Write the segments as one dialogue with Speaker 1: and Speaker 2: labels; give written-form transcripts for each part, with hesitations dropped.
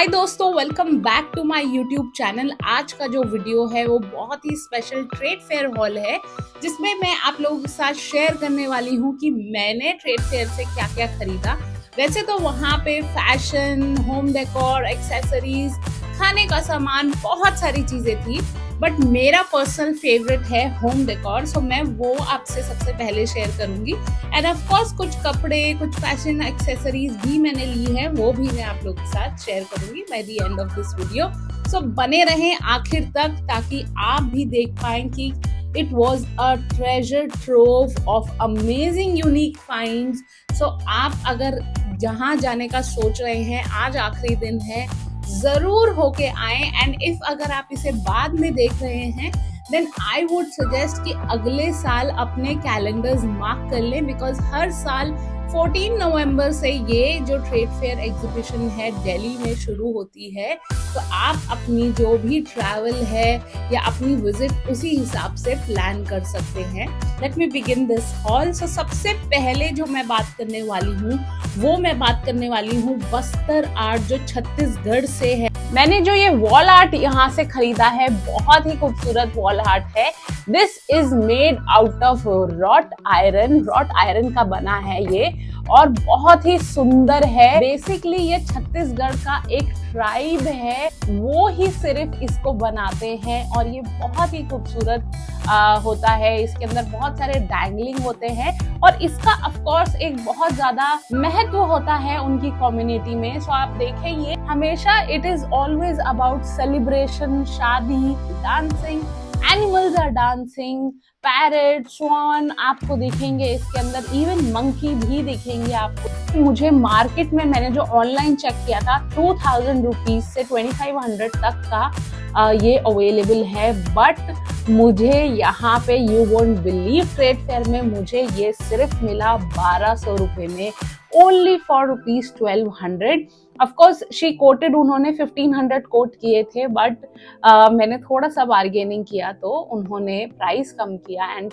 Speaker 1: हाय दोस्तों, welcome back to my YouTube channel. आज का जो वीडियो है वो बहुत ही स्पेशल ट्रेड फेयर हॉल है, जिसमें मैं आप लोगों के साथ शेयर करने वाली हूँ कि मैंने ट्रेड फेयर से क्या क्या खरीदा। वैसे तो वहाँ पे फैशन, होम डेकोर, एक्सेसरीज, खाने का सामान, बहुत सारी चीजें थी, बट मेरा पर्सनल फेवरेट है होम डेकोर, सो मैं वो आपसे सबसे पहले शेयर करूंगी। एंड ऑफ कोर्स कुछ कपड़े, कुछ फैशन एक्सेसरीज भी मैंने ली है, वो भी मैं आप लोग के साथ शेयर करूंगी by the end of this video. So बने रहें आखिर तक ताकि आप भी देख पाएं कि it was a treasure trove of amazing unique finds. So आप अगर जहाँ जाने का सोच रहे हैं, आज आखिरी दिन है, जरूर होके आए। एंड इफ अगर आप इसे बाद में देख रहे हैं देन आई वुड सजेस्ट कि अगले साल अपने कैलेंडर्स मार्क कर लें, बिकॉज हर साल 14 नवंबर से ये जो ट्रेड फेयर एग्जीबिशन है दिल्ली में शुरू होती है। तो आप अपनी जो भी ट्रैवल है या अपनी विजिट उसी हिसाब से प्लान कर सकते हैं। Let me begin this haul. So सबसे पहले जो मैं बात करने वाली हूँ वो मैं बात करने वाली हूँ बस्तर आर्ट, जो छत्तीसगढ़ से है। मैंने जो ये वॉल आर्ट यहाँ से खरीदा है, बहुत ही खूबसूरत वॉल आर्ट है। This is made out of wrought iron का बना है ये, और बहुत ही सुंदर है। बेसिकली ये छत्तीसगढ़ का एक ट्राइब है, वो ही सिर्फ इसको बनाते हैं और ये बहुत ही खूबसूरत होता है। इसके अंदर बहुत सारे डैंगलिंग होते हैं और इसका ऑफ कोर्स एक बहुत ज्यादा महत्व होता है उनकी कम्युनिटी में। सो आप देखें, ये हमेशा it is always about celebration, शादी, dancing, animals are dancing, parrot, swan आपको दिखेंगे इसके अंदर, इवन मंकी भी दिखेंगे आपको। मुझे मार्केट में, मैंने जो ऑनलाइन चेक किया था, 2000 रुपीज से 2500 तक का ये अवेलेबल है, बट मुझे यहाँ पे, you won't believe, trade fair में मुझे ये सिर्फ मिला 1200 रुपए में, only for rupees 1200। Of course she coated, उन्होंने 1500 कोट किए थे, बट मैंने थोड़ा सा बार्गेनिंग किया तो उन्होंने प्राइस कम किया एंड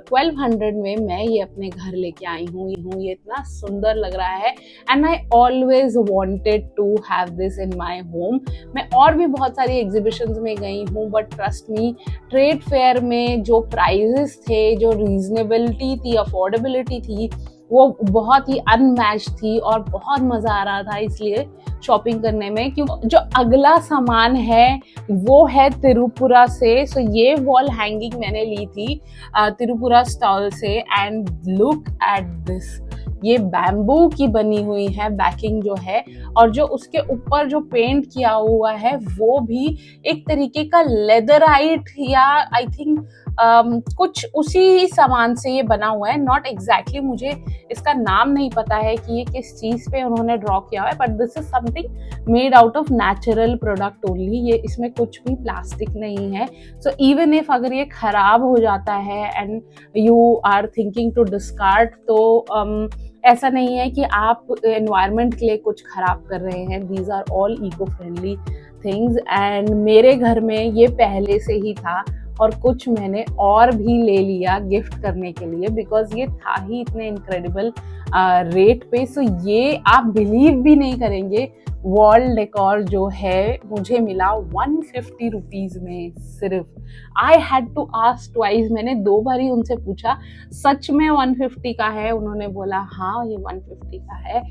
Speaker 1: 1200 में मैं ये अपने घर लेके आई हूँ। ये इतना सुंदर लग रहा है and I always wanted to have this in my home. मैं और भी बहुत सारी एग्जीबिशंस में गई हूँ, but trust me, trade fair में जो प्राइजेस थे, जो रीजनेबिलिटी थी, अफोर्डेबिलिटी थी, वो बहुत ही अनमैच्ड थी और बहुत मजा आ रहा था इसलिए शॉपिंग करने में। क्योंकि जो अगला सामान है वो है त्रिपुरा से। सो ये वॉल हैंगिंग मैंने ली थी त्रिपुरा स्टॉल से, एंड लुक एट दिस। ये बैम्बू की बनी हुई है बैकिंग जो है, और जो उसके ऊपर जो पेंट किया हुआ है वो भी एक तरीके का लेदराइट या आई थिंक कुछ उसी सामान से ये बना हुआ है। नॉट एग्जैक्टली, मुझे इसका नाम नहीं पता है कि ये किस चीज पे उन्होंने ड्रॉ किया हुआ है, but this is something made out of natural product only. ये इसमें कुछ भी प्लास्टिक नहीं है। सो इवन इफ अगर ये खराब हो जाता है and you are thinking to discard, तो ऐसा नहीं है कि आप एनवायरनमेंट के लिए कुछ खराब कर रहे हैं। These are all eco friendly things, and मेरे घर में ये पहले से ही था और कुछ मैंने और भी ले लिया गिफ्ट करने के लिए, बिकॉज ये था ही इतने इनक्रेडिबल रेट पे। सो ये आप बिलीव भी नहीं करेंगे, वॉल डेकोर जो है मुझे मिला 150 रुपीज में सिर्फ। I had to ask twice, मैंने 2 बार ही उनसे पूछा सच में 150 का है? उन्होंने बोला हाँ ये 150 का है।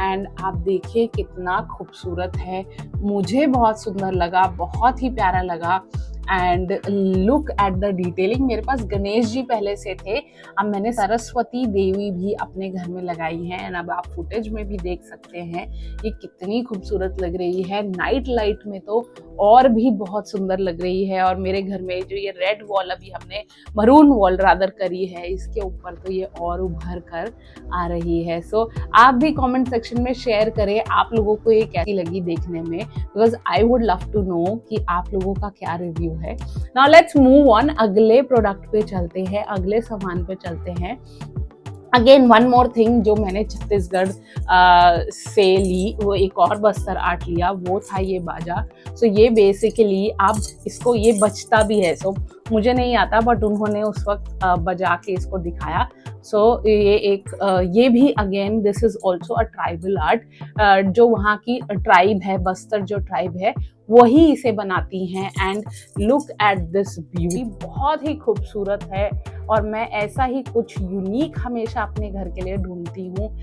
Speaker 1: एंड आप देखिए कितना खूबसूरत है, मुझे बहुत सुंदर लगा, बहुत ही प्यारा लगा। And look at the detailing. मेरे पास गणेश जी पहले से थे, अब मैंने सरस्वती देवी भी अपने घर में लगाई है, एंड अब आप फुटेज में भी देख सकते हैं ये कितनी खूबसूरत लग रही है। नाइट लाइट में तो और भी बहुत सुंदर लग रही है। और मेरे घर में जो ये रेड वॉल अभी हमने मरून वॉल रादर करी है, इसके ऊपर तो ये और उभर कर आ रही है। सो आप भी कमेंट सेक्शन में शेयर करें आप लोगों को ये कैसी लगी देखने में, because I would love to know कि आप लोगों का क्या रिव्यू है। नाउ लेट्स मूव ऑन, अगले प्रोडक्ट पे चलते हैं, अगले सामान पे चलते हैं। अगेन वन मोर थिंग जो मैंने छत्तीसगढ़ से ली, वो एक और बस्तर आर्ट लिया, वो था ये बाजा। सो ये बेसिकली आप इसको, ये बचता भी है। सो मुझे नहीं आता, बट उन्होंने उस वक्त बजा के इसको दिखाया। सो ये भी again this is also a tribal art. जो वहाँ की ट्राइब है, बस्तर जो ट्राइब है वही इसे बनाती हैं। And look at this beauty, बहुत ही खूबसूरत है और मैं ऐसा ही कुछ यूनिक हमेशा अपने घर के लिए ढूंढती हूँ।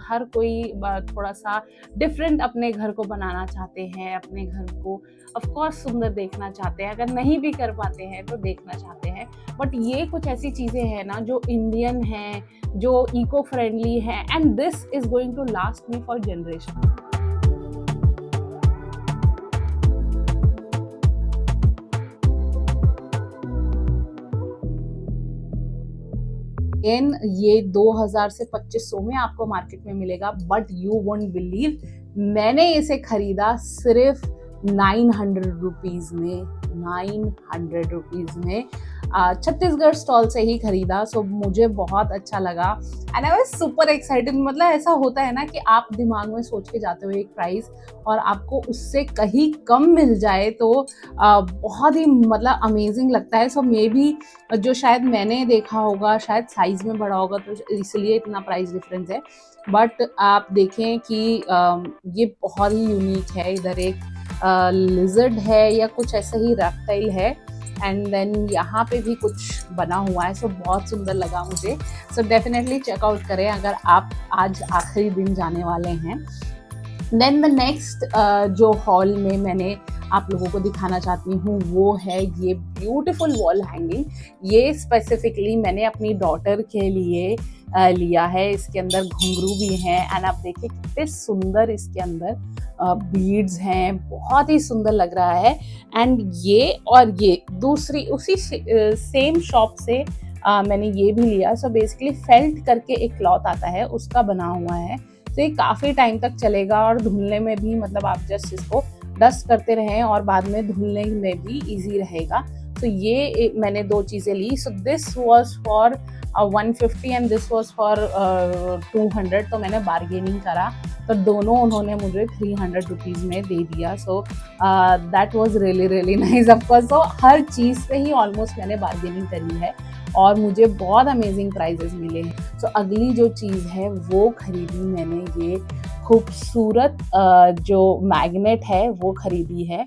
Speaker 1: हर कोई थोड़ा सा डिफरेंट अपने घर को बनाना चाहते हैं, अपने घर को ऑफ कोर्स सुंदर देखना चाहते हैं, अगर नहीं भी कर पाते हैं तो देखना चाहते हैं। बट ये कुछ ऐसी चीज़ें हैं ना जो इंडियन हैं, जो इको फ्रेंडली है, and this is going to last me for generation. Again ये 2000 से 2500 में आपको मार्केट में मिलेगा, बट यू वोंट बिलीव मैंने इसे खरीदा सिर्फ 900 रुपीज़ में, 900 रुपीज़ में। छत्तीसगढ़ स्टॉल से ही खरीदा। सो मुझे बहुत अच्छा लगा and I was super excited. मतलब ऐसा होता है ना कि आप दिमाग में सोच के जाते हो एक प्राइस और आपको उससे कहीं कम मिल जाए तो बहुत ही मतलब अमेजिंग लगता है। सो मे बी जो शायद मैंने देखा होगा शायद साइज में बड़ा होगा तो इसलिए इतना प्राइस डिफरेंस है। बट आप देखें कि ये बहुत ही यूनिक है। इधर एक लिजर्ड है या कुछ ऐसा ही रेप्टाइल है एंड देन यहाँ पे भी कुछ बना हुआ है। सो बहुत सुंदर लगा मुझे। सो डेफिनेटली चेकआउट करें अगर आप आज आखिरी दिन जाने वाले हैं। देन द नेक्स्ट जो हॉल में मैंने आप लोगों को दिखाना चाहती हूँ वो है ये ब्यूटीफुल वॉल हैंगिंग। ये स्पेसिफिकली मैंने अपनी डॉटर के लिए लिया है। इसके अंदर घुंघरू भी हैं एंड आप देखिए कितने सुंदर इसके अंदर बीड्स हैं, बहुत ही सुंदर लग रहा है। एंड ये और ये दूसरी उसी सेम शॉप से मैंने ये भी लिया। सो बेसिकली फेल्ट करके एक क्लॉथ आता है उसका बना हुआ है। तो ये काफ़ी टाइम तक चलेगा और धुलने में भी मतलब आप जस्ट इसको डस्ट करते रहें और बाद में धुलने में भी इजी रहेगा। तो ये मैंने दो चीज़ें ली। So this was for 150 and this was for 200। तो मैंने बार्गेनिंग करा तो दोनों उन्होंने मुझे 300 रुपीज़ में दे दिया। So that was really really nice of course. तो हर चीज़ पे ही ऑलमोस्ट मैंने बार्गेनिंग करी है और मुझे बहुत अमेजिंग प्राइजेस मिले हैं। सो अगली जो चीज़ है वो खरीदी मैंने, ये खूबसूरत जो मैग्नेट है वो खरीदी है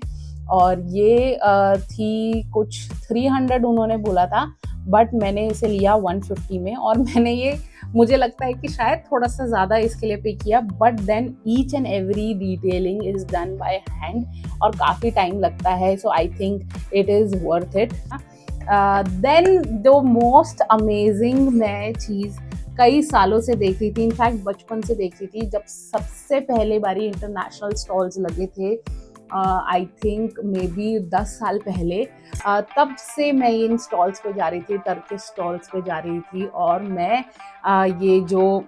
Speaker 1: और ये थी कुछ 300 उन्होंने बोला था बट मैंने इसे लिया 150 में। और मैंने ये मुझे लगता है कि शायद थोड़ा सा ज़्यादा इसके लिए पे किया, but then each and every detailing is done by hand और काफ़ी टाइम लगता है। So I think it is worth it. Then the most amazing मैं चीज़ कई सालों से देख रही थी, इनफैक्ट बचपन से देख रही थी, जब सबसे पहले बारी इंटरनेशनल स्टॉल्स लगे थे आई थिंक मे बी 10 साल पहले। तब से मैं इन स्टॉल्स पे जा रही थी, टर्किश स्टॉल्स पे जा रही थी और मैं ये जो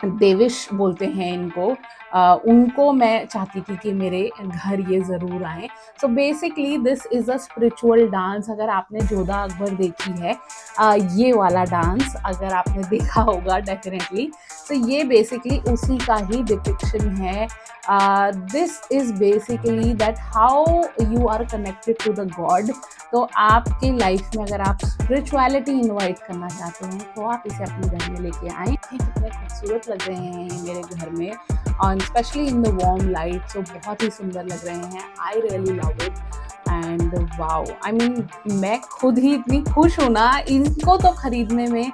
Speaker 1: देविश बोलते हैं इनको, उनको मैं चाहती थी कि मेरे घर ये ज़रूर आएँ। So basically this is a spiritual dance. अगर आपने जोधा अकबर देखी है, ये वाला डांस अगर आपने देखा होगा डेफिनेटली, तो ये बेसिकली उसी का ही डिपिक्शन है। This is basically that how you are connected to the God. तो आपकी लाइफ में अगर आप स्पिरिचुअलिटी इन्वाइट करना चाहते हैं तो आप इसे अपने घर में लेके आएँ। कितने खूबसूरत लग रहे हैं मेरे घर में और specially in the warm light. So बहुत ही सुंदर लग रहे हैं। I really love it and wow, I mean मैं खुद ही इतनी खुश हूँ ना इनको तो खरीदने में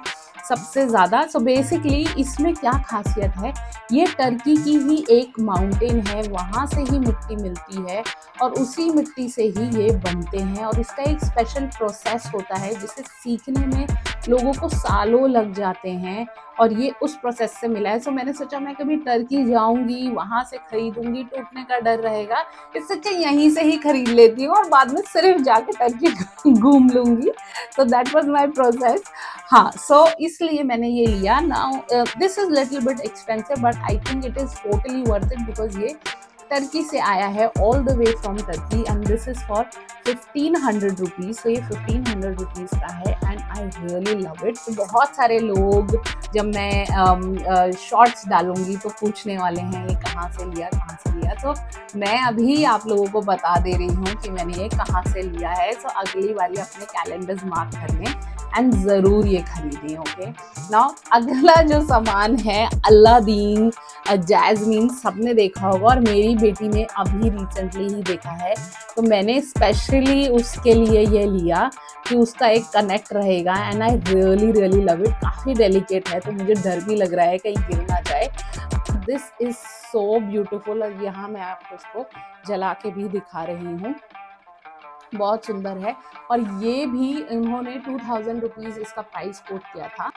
Speaker 1: सबसे ज़्यादा। सो बेसिकली इसमें क्या खासियत है, ये टर्की की ही एक माउंटेन है, वहाँ से ही मिट्टी मिलती है और उसी मिट्टी से ही ये बनते हैं और इसका एक स्पेशल प्रोसेस होता है जिसे सीखने में लोगों को सालों लग जाते हैं और ये उस प्रोसेस से मिला है। सो मैंने सोचा मैं कभी टर्की जाऊंगी वहाँ से खरीदूंगी, टूटने का डर रहेगा, इससे अच्छा यहीं से ही खरीद लेती हूँ और बाद में सिर्फ जाके टर्की घूम लूंगी। तो दैट वाज माय प्रोसेस। हाँ, सो इसलिए मैंने ये लिया। Now this is little bit expensive but I think it is totally worth it because ये टर्की से आया है, all the way from Turkey, and this is for 1500 rupees. तो ये 1500 रुपीज़ का है and I really love it. तो बहुत सारे लोग जब मैं शॉर्ट्स डालूंगी तो पूछने वाले हैं ये कहाँ से लिया, कहाँ से लिया। तो मैं अभी आप लोगों को बता दे रही हूँ कि मैंने ये कहाँ से लिया है। तो अगली बारी अपने कैलेंडर्स मार्क कर लें एंड ज़रूर ये खरीदें। ओके, नाउ अगला जो सामान है अलादीन, जैस्मीन, सबने देखा होगा और मेरी बेटी ने अभी रिसेंटली ही देखा है। तो मैंने स्पेशली उसके लिए ये लिया कि उसका एक कनेक्ट रहेगा and I really really love it. काफ़ी डेलिकेट है तो मुझे डर भी लग रहा है कहीं गिर ना जाए। This is so beautiful. और यहाँ मैं आपको इसको जला के भी दिखा रही हूँ, बहुत सुंदर है। और ये भी इन्होंने 2000 रुपीज़ इसका प्राइस कोट किया था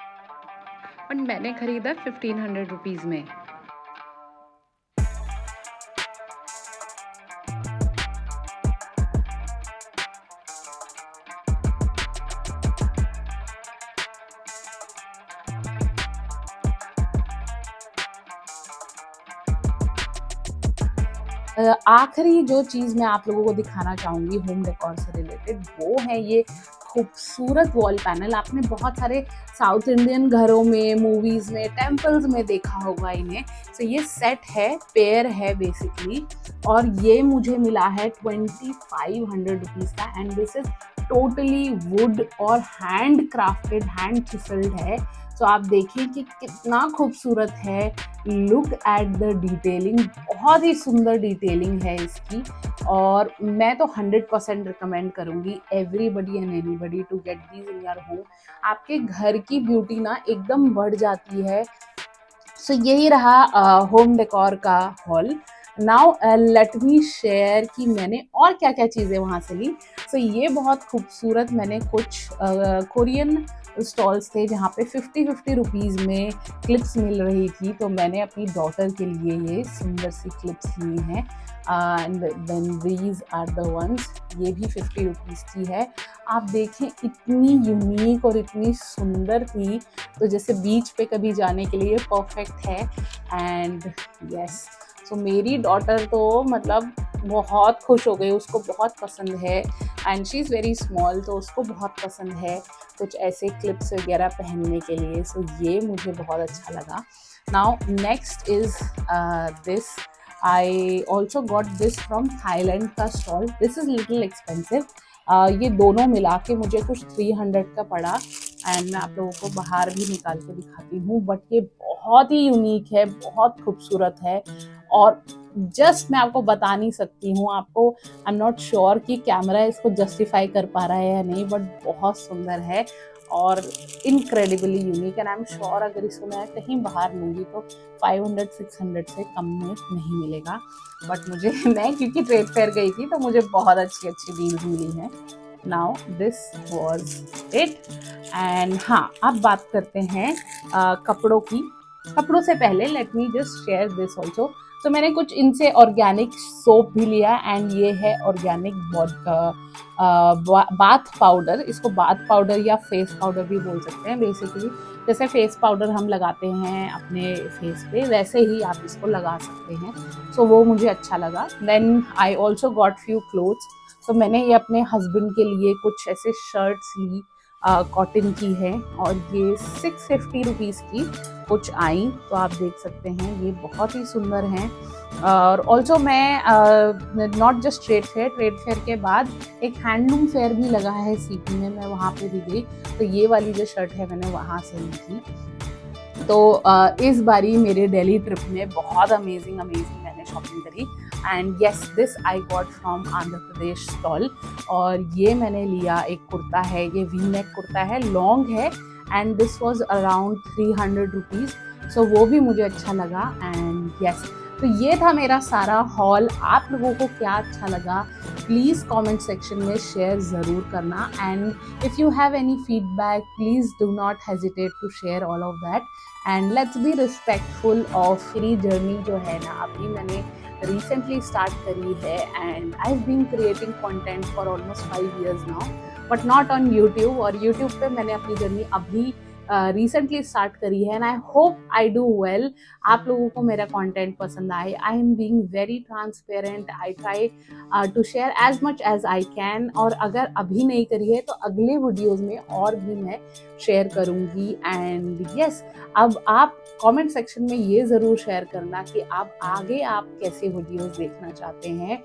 Speaker 1: और मैंने खरीदा 1500 रुपीज़ में। आखिरी जो चीज़ मैं आप लोगों को दिखाना चाहूँगी होम डेकोर से रिलेटेड, वो है ये खूबसूरत वॉल पैनल। आपने बहुत सारे साउथ इंडियन घरों में, मूवीज़ में, टेम्पल्स में देखा होगा इन्हें। तो ये सेट है, पेयर है बेसिकली, और ये मुझे मिला है 2500 रुपीज़ का and this is totally would और हैंड क्राफ्टेड, हैंड चिसल्ड है। तो आप देखिए कि कितना खूबसूरत है। लुक एट द डिटेलिंग, बहुत ही सुंदर डिटेलिंग है इसकी। और मैं तो 100% रिकमेंड करूँगी everybody and anybody to get these in your home. आपके घर की ब्यूटी ना एकदम बढ़ जाती है। सो यही रहा होम डेकोर का hall. Now let me share कि मैंने और क्या क्या चीज़ें वहाँ से ली। सो ये बहुत खूबसूरत, मैंने कुछ कोरियन स्टॉल्स थे जहाँ पे 50-50 रुपीज़ में क्लिप्स मिल रही थी। तो मैंने अपनी डॉटर के लिए ये सुंदर सी क्लिप्स ली हैं and then these are the ones. ये भी 50 रुपीज़ की है। आप देखें इतनी यूनिक और इतनी सुंदर थी, तो जैसे बीच पे कभी जाने के लिए परफेक्ट है। एंड यस, सो मेरी डॉटर तो मतलब बहुत खुश हो गई, उसको बहुत पसंद है and she is very small, तो उसको बहुत पसंद है कुछ ऐसे क्लिप्स वगैरह पहनने के लिए। सो ये मुझे बहुत अच्छा लगा। Now next is this. I also got this from Thailand का stall. This is little expensive. ये दोनों मिला के मुझे कुछ 300 का पड़ा एंड मैं आप लोगों को बाहर भी निकाल के दिखाती हूँ। बट ये बहुत ही यूनिक है, बहुत खूबसूरत है और जस्ट मैं आपको बता नहीं सकती हूँ। आपको आई एम नॉट श्योर कि कैमरा इसको जस्टिफाई कर पा रहा है या नहीं, बट बहुत सुंदर है और incredibly unique. And I am sure अगर इसको मैं कहीं बाहर लूँगी तो 500-600 से कम में नहीं मिलेगा। बट मुझे मैं क्योंकि ट्रेड फेयर गई थी तो मुझे बहुत अच्छी अच्छी डील्स मिली हैं। Now this was it. And हाँ, अब बात करते हैं कपड़ों की। कपड़ों से पहले let me just share this also. तो मैंने कुछ इनसे ऑर्गेनिक सोप भी लिया एंड ये है ऑर्गेनिक बाथ पाउडर। इसको बाथ पाउडर या फेस पाउडर भी बोल सकते हैं। बेसिकली जैसे फेस पाउडर हम लगाते हैं अपने फेस पे, वैसे ही आप इसको लगा सकते हैं। सो वो मुझे अच्छा लगा। Then I also got few clothes. तो मैंने ये अपने हस्बैंड के लिए कुछ ऐसे शर्ट्स ली, कॉटन की है और ये 650 रुपीज़ की कुछ आई। तो आप देख सकते हैं ये बहुत ही सुंदर हैं। और ऑल्सो मैं नॉट जस्ट ट्रेड फेयर के बाद एक हैंडलूम फेयर भी लगा है सीपी में, मैं वहाँ पे भी गई। तो ये वाली जो शर्ट है मैंने वहाँ से ली थी। तो इस बारी मेरे दिल्ली ट्रिप में बहुत अमेजिंग मैंने शॉपिंग करी। And yes, this I got from Andhra Pradesh stall. और ये मैंने लिया, एक कुर्ता है, ये वी नेक कुर्ता है, लॉन्ग है and this was around 300 rupees. सो वो भी मुझे अच्छा लगा। एंड येस, तो ये था मेरा सारा हॉल। आप लोगों को क्या अच्छा लगा प्लीज़ कमेंट सेक्शन में शेयर ज़रूर करना। And if you have any feedback please do not hesitate to share all of that. And let's be respectful of मेरी जर्नी जो है ना, अभी मैंने रिसेंटली स्टार्ट करी है and I have been creating content for almost 5 years now, but not on YouTube. और YouTube पे मैंने अपनी जर्नी अभी रिसेंटली स्टार्ट करी है and I hope I do well. आप लोगों को मेरा कंटेंट पसंद आए। I am being very transparent, I try to share as much as I can. और अगर अभी नहीं करी है तो अगले वीडियोस में और भी मैं शेयर करूँगी। एंड यस, अब आप कमेंट सेक्शन में ये ज़रूर शेयर करना कि आप आगे आप कैसे वीडियोस देखना चाहते हैं,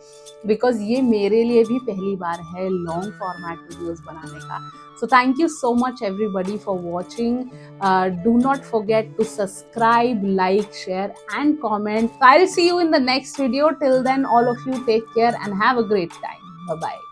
Speaker 1: बिकॉज ये मेरे लिए भी पहली बार है लॉन्ग फॉर्मेट वीडियोस बनाने का। So thank you so much everybody for watching. Do not forget to subscribe, like, share and comment. I'll see you in the next video. Till then, all of you take care and have a great time. Bye bye.